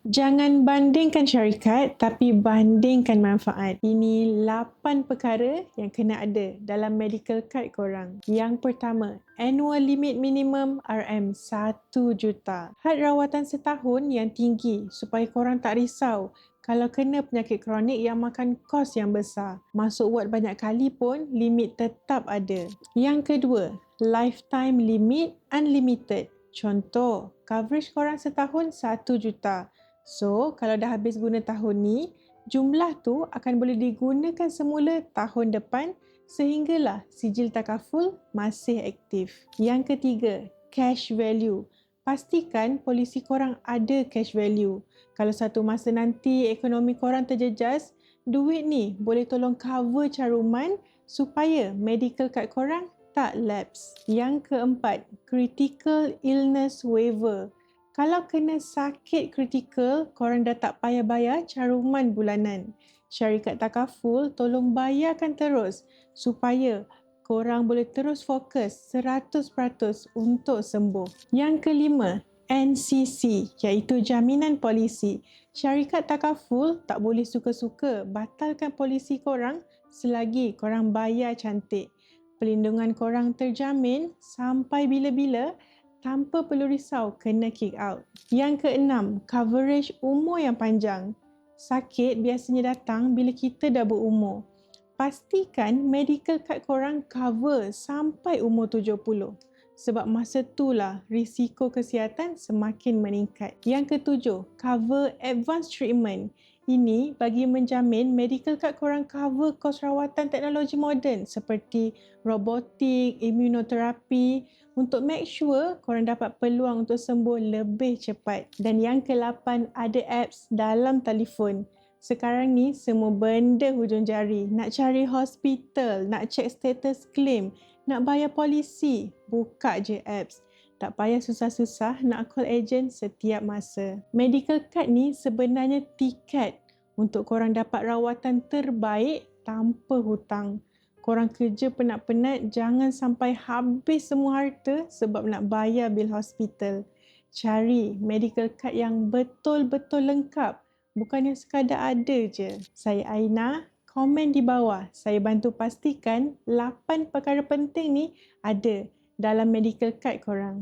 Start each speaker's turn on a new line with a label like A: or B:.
A: Jangan bandingkan syarikat tapi bandingkan manfaat. Ini 8 perkara yang kena ada dalam medical card korang. Yang pertama, annual limit minimum RM1 juta. Had rawatan setahun yang tinggi supaya korang tak risau kalau kena penyakit kronik yang makan kos yang besar. Masuk ward banyak kali pun limit tetap ada. Yang kedua, lifetime limit unlimited. Contoh, coverage korang setahun 1 juta. So, kalau dah habis guna tahun ni, jumlah tu akan boleh digunakan semula tahun depan sehinggalah sijil takaful masih aktif. Yang ketiga, cash value. Pastikan polisi korang ada cash value. Kalau satu masa nanti ekonomi korang terjejas, duit ni boleh tolong cover caruman supaya medical card korang tak lapse. Yang keempat, critical illness waiver. Kalau kena sakit kritikal, korang dah tak payah bayar caruman bulanan. Syarikat takaful tolong bayarkan terus supaya korang boleh terus fokus 100% untuk sembuh. Yang kelima, NCC iaitu jaminan polisi. Syarikat takaful tak boleh suka-suka batalkan polisi korang selagi korang bayar cantik. Perlindungan korang terjamin sampai bila-bila tanpa perlu risau kena kick out. Yang keenam, coverage umur yang panjang. Sakit biasanya datang bila kita dah berumur. Pastikan medical card korang cover sampai umur 70. Sebab masa itulah risiko kesihatan semakin meningkat. Yang ketujuh, cover advanced treatment. Ini bagi menjamin medical card korang cover kos rawatan teknologi moden seperti robotik, imunoterapi untuk make sure korang dapat peluang untuk sembuh lebih cepat. Dan yang ke-8, ada apps dalam telefon. Sekarang ni semua benda hujung jari. Nak cari hospital, nak check status claim, nak bayar polisi, buka je apps. Tak payah susah-susah nak call agent setiap masa. Medical card ni sebenarnya tiket untuk korang dapat rawatan terbaik tanpa hutang. Korang kerja penat-penat, jangan sampai habis semua harta sebab nak bayar bil hospital. Cari medical card yang betul-betul lengkap. Bukan yang sekadar ada je. Saya Aina, komen di bawah. Saya bantu pastikan 8 perkara penting ni ada dalam medical card korang.